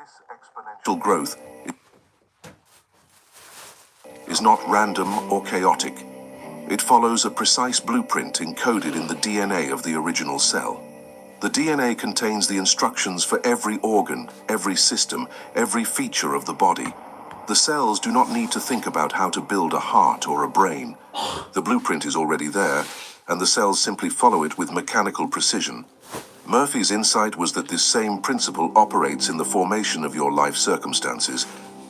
Exponential growth is not random or chaotic. It follows a precise blueprint encoded in the DNA of the original cell. The DNA contains the instructions for every organ, every system, every feature of the body. The cells do not need to think about how to build a heart or a brain. The blueprint is already there, and the cells simply follow it with mechanical precision. Murphy's insight was that this same principle operates in the formation of your life circumstances.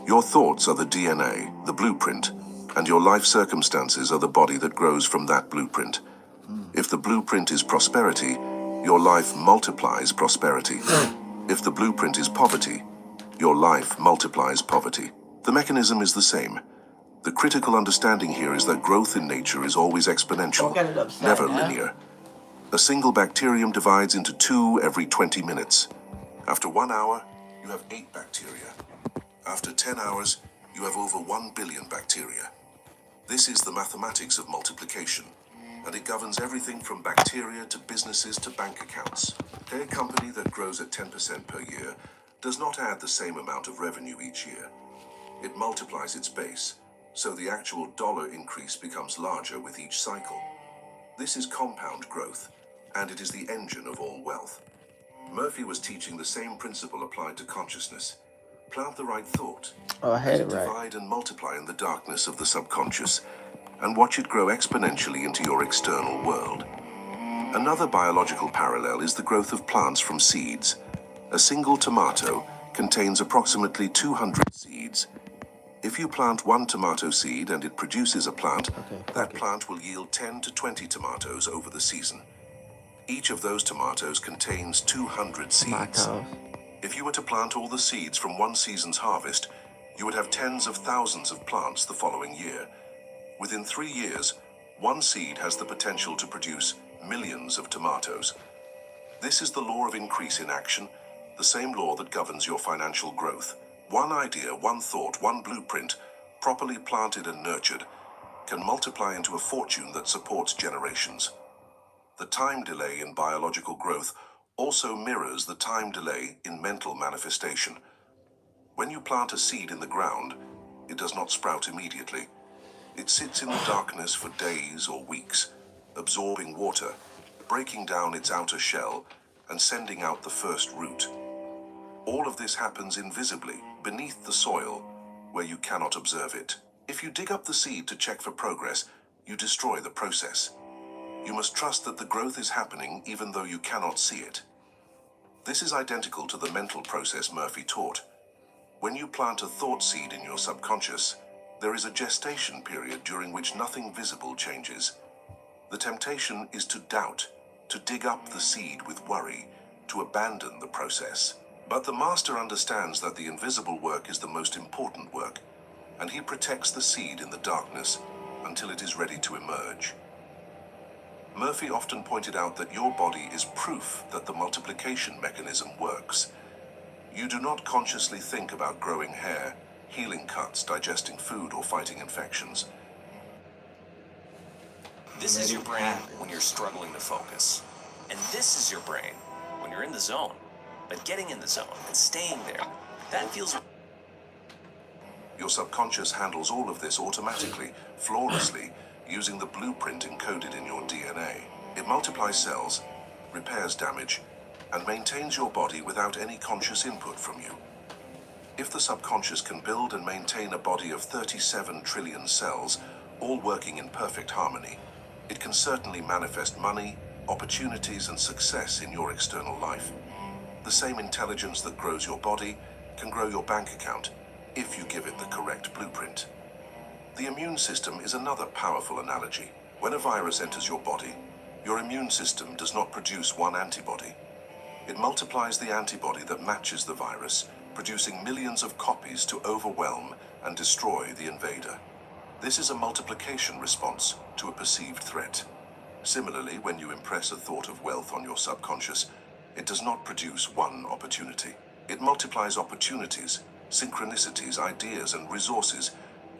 Your thoughts are the DNA, the blueprint, and your life circumstances are the body that grows from that blueprint. If the blueprint is prosperity, your life multiplies prosperity. If the blueprint is poverty, your life multiplies poverty. The mechanism is the same. The critical understanding here is that growth in nature is always exponential, never linear. A single bacterium divides into 2 every 20 minutes. After 1 hour, you have 8 bacteria. After 10 hours, you have over 1 billion bacteria. This is the mathematics of multiplication, and it governs everything from bacteria to businesses to bank accounts. A company that grows at 10% per year does not add the same amount of revenue each year. It multiplies its base, so the actual dollar increase becomes larger with each cycle. This is compound growth, and it is the engine of all wealth. Murphy was teaching the same principle applied to consciousness. Plant the right thought, divide and multiply in the darkness of the subconscious, and watch it grow exponentially into your external world. Another biological parallel is the growth of plants from seeds. A single tomato contains approximately 200 seeds. If you plant 1 tomato seed and it produces a plant, that plant will yield 10 to 20 tomatoes over the season. Each of those tomatoes contains 200 seeds. If you were to plant all the seeds from one season's harvest, you would have tens of thousands of plants the following year. Within 3 years, 1 seed has the potential to produce millions of tomatoes. This is the law of increase in action, the same law that governs your financial growth. One idea, one thought, one blueprint, properly planted and nurtured, can multiply into a fortune that supports generations. The time delay in biological growth also mirrors the time delay in mental manifestation. When you plant a seed in the ground, it does not sprout immediately. It sits in the darkness for days or weeks, absorbing water, breaking down its outer shell, and sending out the first root. All of this happens invisibly, beneath the soil, where you cannot observe it. If you dig up the seed to check for progress, you destroy the process. You must trust that the growth is happening even though you cannot see it. This is identical to the mental process Murphy taught. When you plant a thought seed in your subconscious, there is a gestation period during which nothing visible changes. The temptation is to doubt, to dig up the seed with worry, to abandon the process. But the master understands that the invisible work is the most important work, and he protects the seed in the darkness until it is ready to emerge. Murphy often pointed out that your body is proof that the multiplication mechanism works. You do not consciously think about growing hair, healing cuts, digesting food, or fighting infections. This is your brain when you're struggling to focus. And this is your brain when you're in the zone. But getting in the zone and staying there, that feels... Your subconscious handles all of this automatically, flawlessly, using the blueprint encoded in your DNA. It multiplies cells, repairs damage, and maintains your body without any conscious input from you. If the subconscious can build and maintain a body of 37 trillion cells, all working in perfect harmony, it can certainly manifest money, opportunities, and success in your external life. The same intelligence that grows your body can grow your bank account if you give it the correct blueprint. The immune system is another powerful analogy. When a virus enters your body, your immune system does not produce one antibody. It multiplies the antibody that matches the virus, producing millions of copies to overwhelm and destroy the invader. This is a multiplication response to a perceived threat. Similarly, when you impress a thought of wealth on your subconscious, it does not produce one opportunity. It multiplies opportunities, synchronicities, ideas, and resources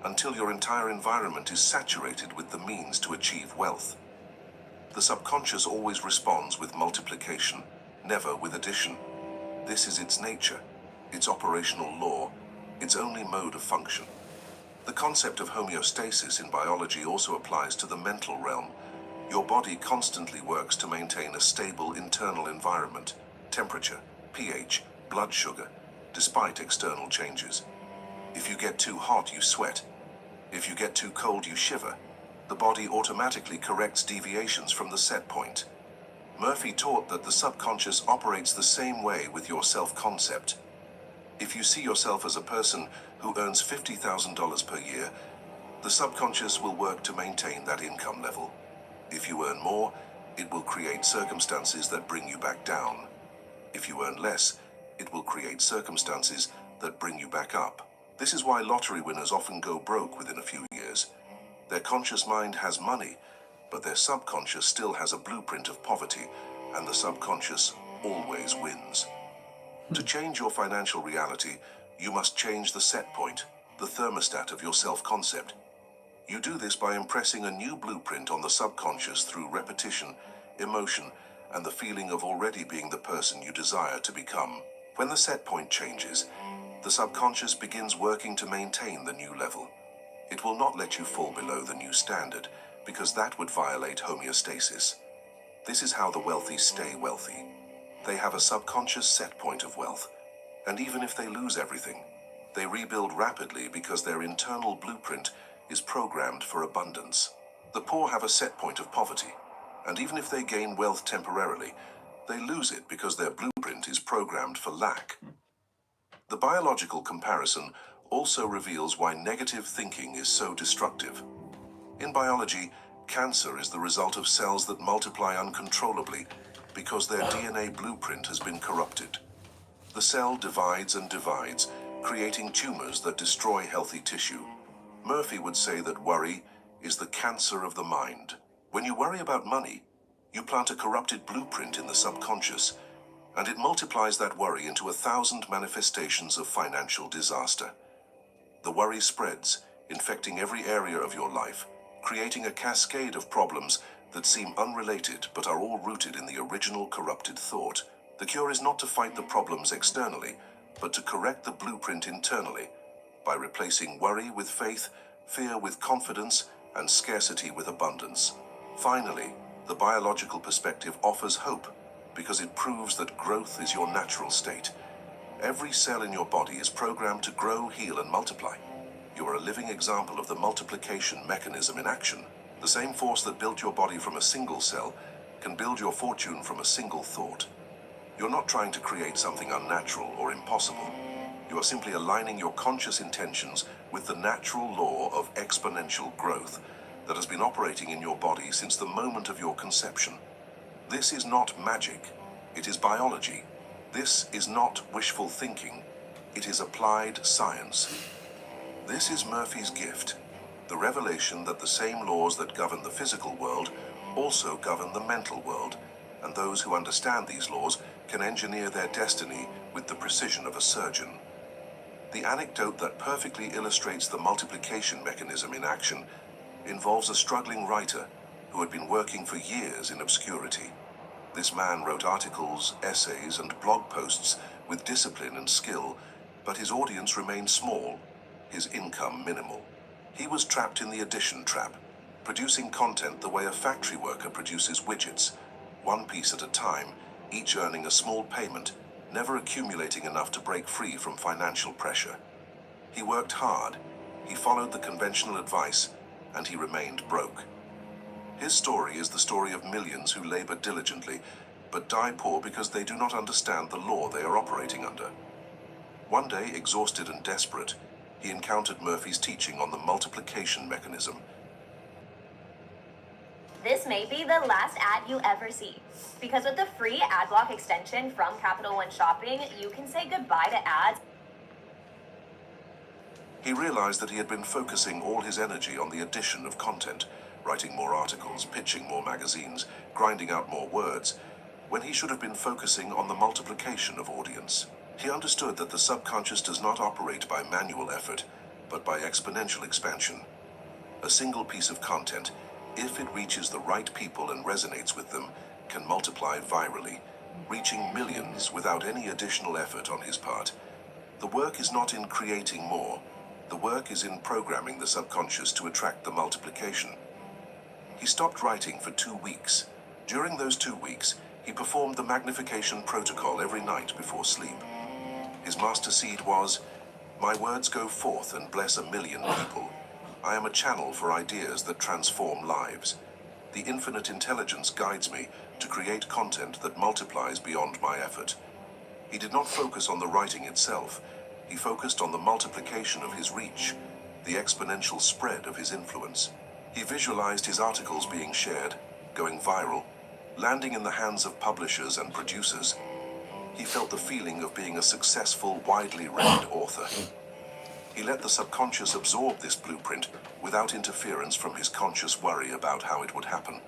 until your entire environment is saturated with the means to achieve wealth. The subconscious always responds with multiplication, never with addition. This is its nature. its operational law, its only mode of function. The concept of homeostasis in biology also applies to the mental realm. Your body constantly works to maintain a stable internal environment, temperature, pH, blood sugar, despite external changes. If you get too hot, you sweat. If you get too cold, you shiver. The body automatically corrects deviations from the set point. Murphy taught that the subconscious operates the same way with your self-concept. If you see yourself as a person who earns $50,000 per year, the subconscious will work to maintain that income level. If you earn more, it will create circumstances that bring you back down. If you earn less, it will create circumstances that bring you back up. This is why lottery winners often go broke within a few years. Their conscious mind has money, but their subconscious still has a blueprint of poverty, and the subconscious always wins. To change your financial reality, you must change the set point, the thermostat of your self-concept. You do this by impressing a new blueprint on the subconscious through repetition, emotion, and the feeling of already being the person you desire to become. When the set point changes, the subconscious begins working to maintain the new level. It will not let you fall below the new standard, because that would violate homeostasis. This is how the wealthy stay wealthy. They have a subconscious set point of wealth, and even if they lose everything, they rebuild rapidly because their internal blueprint is programmed for abundance. The poor have a set point of poverty, and even if they gain wealth temporarily, they lose it because their blueprint is programmed for lack. The biological comparison also reveals why negative thinking is so destructive. In biology, cancer is the result of cells that multiply uncontrollably because their DNA blueprint has been corrupted. The cell divides and divides, creating tumors that destroy healthy tissue. Murphy would say that worry is the cancer of the mind. When you worry about money, you plant a corrupted blueprint in the subconscious, and it multiplies that worry into 1,000 manifestations of financial disaster. The worry spreads, infecting every area of your life, creating a cascade of problems that seem unrelated but are all rooted in the original corrupted thought. The cure is not to fight the problems externally, but to correct the blueprint internally by replacing worry with faith, fear with confidence, and scarcity with abundance. Finally, the biological perspective offers hope because it proves that growth is your natural state. Every cell in your body is programmed to grow, heal, and multiply. You are a living example of the multiplication mechanism in action. The same force that built your body from a single cell can build your fortune from a single thought. You're not trying to create something unnatural or impossible. You are simply aligning your conscious intentions with the natural law of exponential growth that has been operating in your body since the moment of your conception. This is not magic, it is biology. This is not wishful thinking, it is applied science. This is Murphy's gift, the revelation that the same laws that govern the physical world also govern the mental world, and those who understand these laws can engineer their destiny with the precision of a surgeon. The anecdote that perfectly illustrates the multiplication mechanism in action involves a struggling writer who had been working for years in obscurity. This man wrote articles, essays, and blog posts with discipline and skill, but his audience remained small, his income minimal. He was trapped in the addition trap, producing content the way a factory worker produces widgets, one piece at a time, each earning a small payment, never accumulating enough to break free from financial pressure. He worked hard, he followed the conventional advice, and he remained broke. His story is the story of millions who labor diligently, but die poor because they do not understand the law they are operating under. One day, exhausted and desperate, he encountered Murphy's teaching on the multiplication mechanism. This may be the last ad you ever see, because with the free AdBlock extension from Capital One Shopping, you can say goodbye to ads. He realized that he had been focusing all his energy on the addition of content, writing more articles, pitching more magazines, grinding out more words, when he should have been focusing on the multiplication of audience. He understood that the subconscious does not operate by manual effort, but by exponential expansion. A single piece of content, if it reaches the right people and resonates with them, can multiply virally, reaching millions without any additional effort on his part. The work is not in creating more. The work is in programming the subconscious to attract the multiplication. He stopped writing for 2 weeks. During those 2 weeks, he performed the magnification protocol every night before sleep. His master seed was, "My words go forth and bless 1,000,000 people. I am a channel for ideas that transform lives. The infinite intelligence guides me to create content that multiplies beyond my effort." He did not focus on the writing itself. He focused on the multiplication of his reach, the exponential spread of his influence. He visualized his articles being shared, going viral, landing in the hands of publishers and producers. He felt the feeling of being a successful, widely read author. He let the subconscious absorb this blueprint without interference from his conscious worry about how it would happen.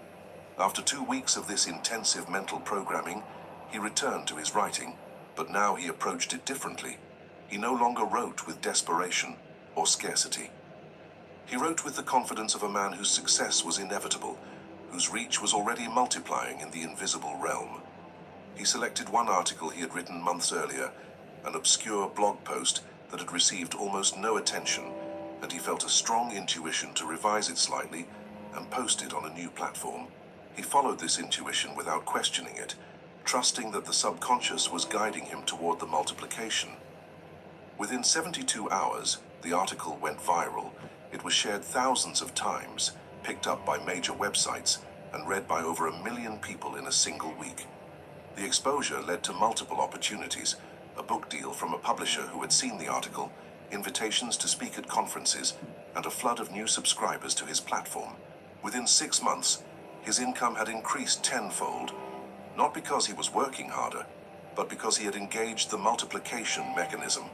After 2 weeks of this intensive mental programming, he returned to his writing, but now he approached it differently. He no longer wrote with desperation or scarcity. He wrote with the confidence of a man whose success was inevitable, whose reach was already multiplying in the invisible realm. He selected one article he had written months earlier, an obscure blog post that had received almost no attention, and he felt a strong intuition to revise it slightly and post it on a new platform. He followed this intuition without questioning it, trusting that the subconscious was guiding him toward the multiplication. Within 72 hours, the article went viral. It was shared thousands of times, picked up by major websites, and read by over 1,000,000 people in a single week. The exposure led to multiple opportunities, a book deal from a publisher who had seen the article, invitations to speak at conferences, and a flood of new subscribers to his platform. Within 6 months, his income had increased tenfold, not because he was working harder, but because he had engaged the multiplication mechanism.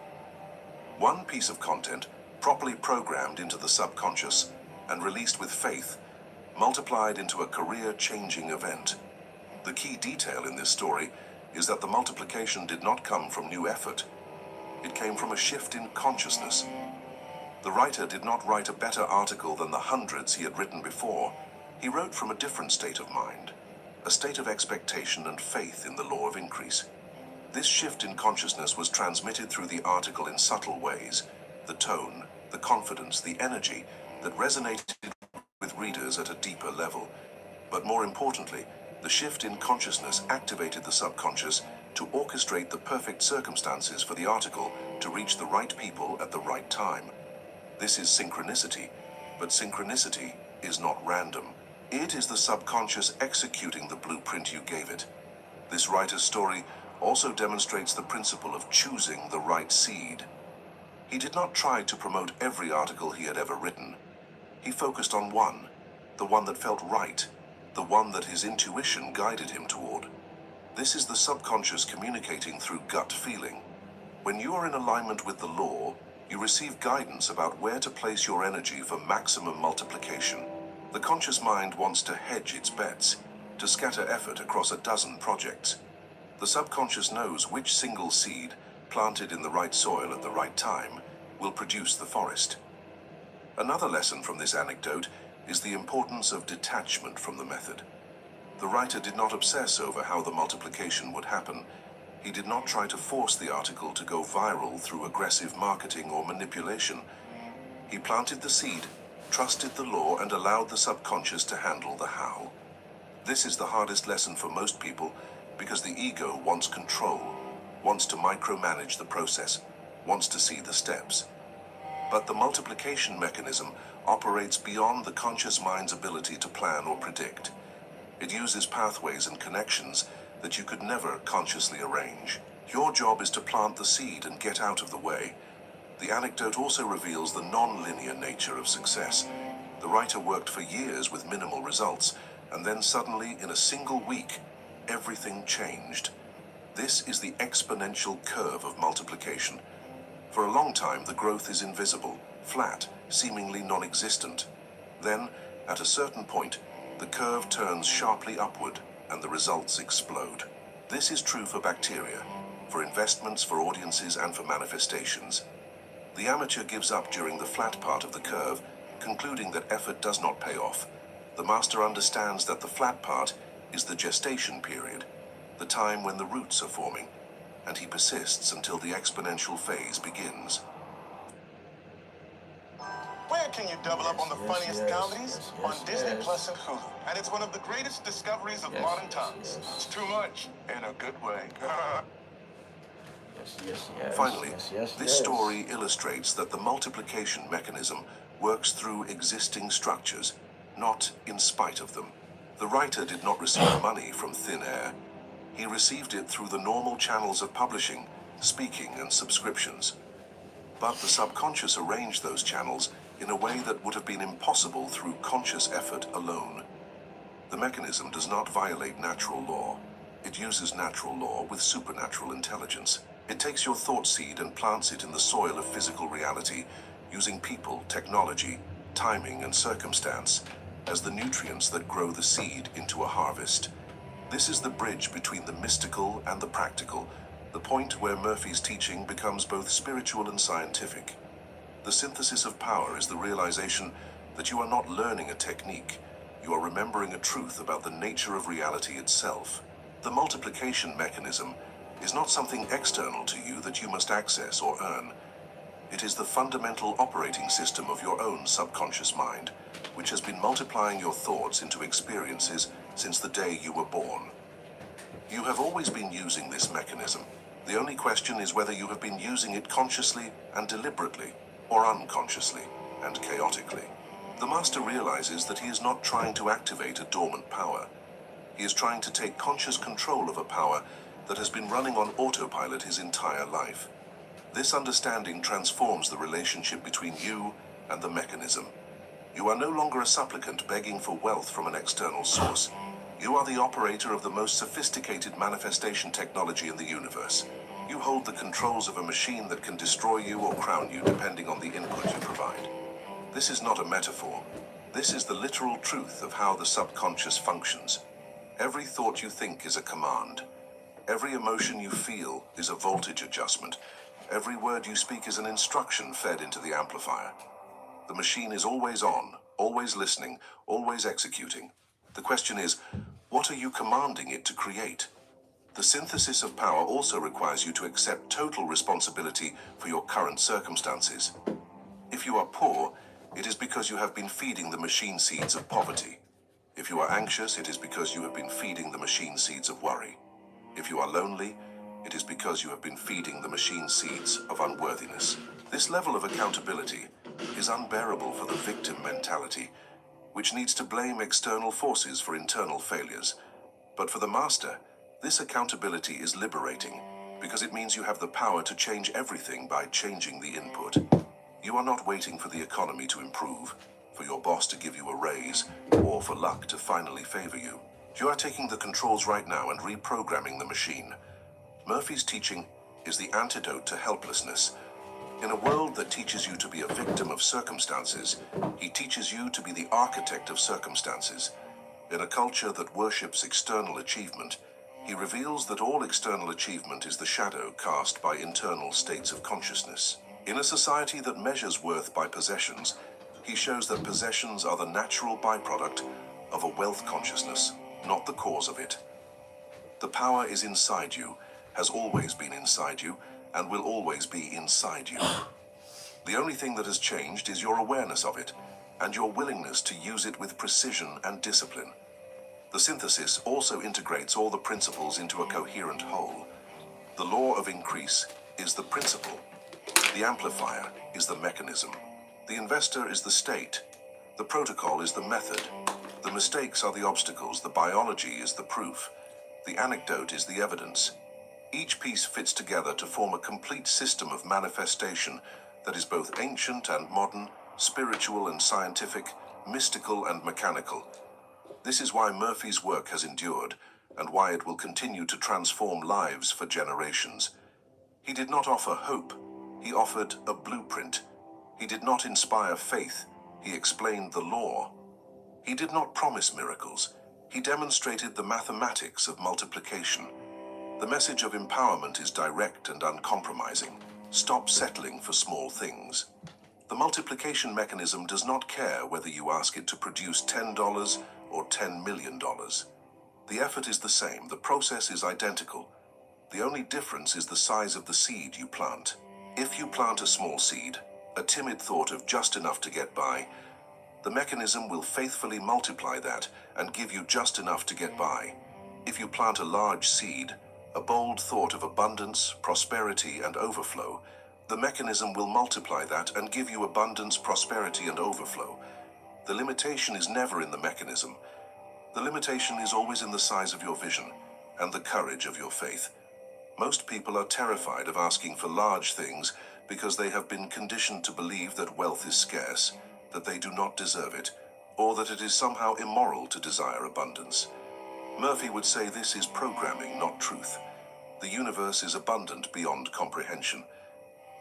One piece of content, properly programmed into the subconscious and released with faith, multiplied into a career-changing event. The key detail in this story is that the multiplication did not come from new effort. It came from a shift in consciousness. The writer did not write a better article than the hundreds he had written before. He wrote from a different state of mind, a state of expectation and faith in the law of increase. This shift in consciousness was transmitted through the article in subtle ways. The tone, the confidence, the energy that resonated with readers at a deeper level. But more importantly, the shift in consciousness activated the subconscious to orchestrate the perfect circumstances for the article to reach the right people at the right time. This is synchronicity, but synchronicity is not random. It is the subconscious executing the blueprint you gave it. This writer's story also demonstrates the principle of choosing the right seed. He did not try to promote every article he had ever written. He focused on one, the one that felt right, the one that his intuition guided him toward. This is the subconscious communicating through gut feeling. When you are in alignment with the law, you receive guidance about where to place your energy for maximum multiplication. The conscious mind wants to hedge its bets, to scatter effort across a dozen projects. The subconscious knows which single seed, planted in the right soil at the right time, will produce the forest. Another lesson from this anecdote is the importance of detachment from the method. The writer did not obsess over how the multiplication would happen. He did not try to force the article to go viral through aggressive marketing or manipulation. He planted the seed, trusted the law, and allowed the subconscious to handle the how. This is the hardest lesson for most people because the ego wants control, wants to micromanage the process, wants to see the steps. But the multiplication mechanism operates beyond the conscious mind's ability to plan or predict. It uses pathways and connections that you could never consciously arrange. Your job is to plant the seed and get out of the way. The anecdote also reveals the non-linear nature of success. The writer worked for years with minimal results, and then suddenly, in a single week, everything changed. This is the exponential curve of multiplication. For a long time, the growth is invisible, flat, seemingly non-existent. Then, at a certain point, the curve turns sharply upward and the results explode. This is true for bacteria, for investments, for audiences, and for manifestations. The amateur gives up during the flat part of the curve, concluding that effort does not pay off. The master understands that the flat part is the gestation period, the time when the roots are forming. and he persists until the exponential phase begins. Where can you double up on the funniest comedies? On Disney Plus and Hulu. And it's one of the greatest discoveries of modern times. It's too much, in a good way. Finally, this story illustrates that the multiplication mechanism works through existing structures, not in spite of them. The writer did not receive money from thin air. He received it through the normal channels of publishing, speaking, and subscriptions. But the subconscious arranged those channels in a way that would have been impossible through conscious effort alone. The mechanism does not violate natural law. It uses natural law with supernatural intelligence. It takes your thought seed and plants it in the soil of physical reality, using people, technology, timing, and circumstance as the nutrients that grow the seed into a harvest. This is the bridge between the mystical and the practical, the point where Murphy's teaching becomes both spiritual and scientific. The synthesis of power is the realization that you are not learning a technique, you are remembering a truth about the nature of reality itself. The multiplication mechanism is not something external to you that you must access or earn. It is the fundamental operating system of your own subconscious mind, which has been multiplying your thoughts into experiences since the day you were born. You have always been using this mechanism. The only question is whether you have been using it consciously and deliberately, or unconsciously and chaotically. The master realizes that he is not trying to activate a dormant power. He is trying to take conscious control of a power that has been running on autopilot his entire life. This understanding transforms the relationship between you and the mechanism. You are no longer a supplicant begging for wealth from an external source. You are the operator of the most sophisticated manifestation technology in the universe. You hold the controls of a machine that can destroy you or crown you depending on the input you provide. This is not a metaphor. This is the literal truth of how the subconscious functions. Every thought you think is a command. Every emotion you feel is a voltage adjustment. Every word you speak is an instruction fed into the amplifier. The machine is always on, always listening, always executing. The question is, what are you commanding it to create? The synthesis of power also requires you to accept total responsibility for your current circumstances. If you are poor, it is because you have been feeding the machine seeds of poverty. If you are anxious, it is because you have been feeding the machine seeds of worry. If you are lonely, it is because you have been feeding the machine seeds of unworthiness. This level of accountability is unbearable for the victim mentality, which needs to blame external forces for internal failures. But for the master, this accountability is liberating, because it means you have the power to change everything by changing the input. You are not waiting for the economy to improve, for your boss to give you a raise, or for luck to finally favor you. You are taking the controls right now and reprogramming the machine. Murphy's teaching is the antidote to helplessness. In a world that teaches you to be a victim of circumstances, he teaches you to be the architect of circumstances. In a culture that worships external achievement, he reveals that all external achievement is the shadow cast by internal states of consciousness. In a society that measures worth by possessions, he shows that possessions are the natural byproduct of a wealth consciousness, not the cause of it. The power is inside you, has always been inside you, and will always be inside you. The only thing that has changed is your awareness of it, and your willingness to use it with precision and discipline. The synthesis also integrates all the principles into a coherent whole. The law of increase is the principle. The amplifier is the mechanism. The investor is the state. The protocol is the method. The mistakes are the obstacles. The biology is the proof. The anecdote is the evidence. Each piece fits together to form a complete system of manifestation that is both ancient and modern, spiritual and scientific, mystical and mechanical. This is why Murphy's work has endured, and why it will continue to transform lives for generations. He did not offer hope. He offered a blueprint. He did not inspire faith. He explained the law. He did not promise miracles. He demonstrated the mathematics of multiplication. The message of empowerment is direct and uncompromising. Stop settling for small things. The multiplication mechanism does not care whether you ask it to produce $10 or $10 million. The effort is the same. The process is identical. The only difference is the size of the seed you plant. If you plant a small seed, a timid thought of just enough to get by, the mechanism will faithfully multiply that and give you just enough to get by. If you plant a large seed, a bold thought of abundance, prosperity, and overflow, the mechanism will multiply that and give you abundance, prosperity, and overflow. The limitation is never in the mechanism. The limitation is always in the size of your vision and the courage of your faith. Most people are terrified of asking for large things because they have been conditioned to believe that wealth is scarce, that they do not deserve it, or that it is somehow immoral to desire abundance. Murphy would say this is programming, not truth. The universe is abundant beyond comprehension.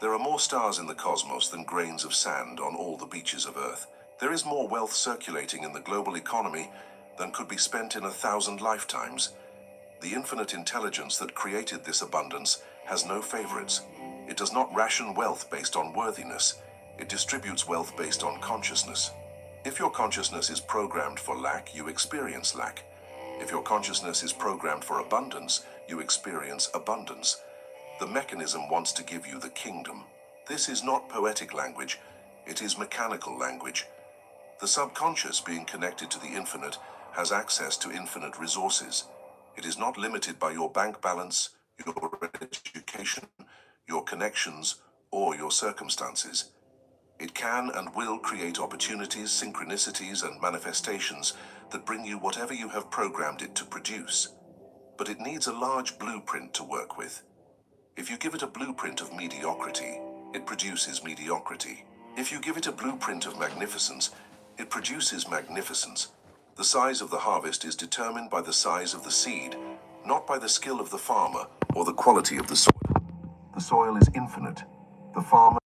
There are more stars in the cosmos than grains of sand on all the beaches of Earth. There is more wealth circulating in the global economy than could be spent in 1,000 lifetimes. The infinite intelligence that created this abundance has no favorites. It does not ration wealth based on worthiness. It distributes wealth based on consciousness. If your consciousness is programmed for lack, you experience lack. If your consciousness is programmed for abundance, you experience abundance. The mechanism wants to give you the kingdom. This is not poetic language. It is mechanical language. The subconscious, being connected to the infinite, has access to infinite resources. It is not limited by your bank balance, your education, your connections, or your circumstances. It can and will create opportunities, synchronicities, and manifestations that bring you whatever you have programmed it to produce. But it needs a large blueprint to work with. If you give it a blueprint of mediocrity, it produces mediocrity. If you give it a blueprint of magnificence, it produces magnificence. The size of the harvest is determined by the size of the seed, not by the skill of the farmer or the quality of the soil. The soil is infinite. The farmer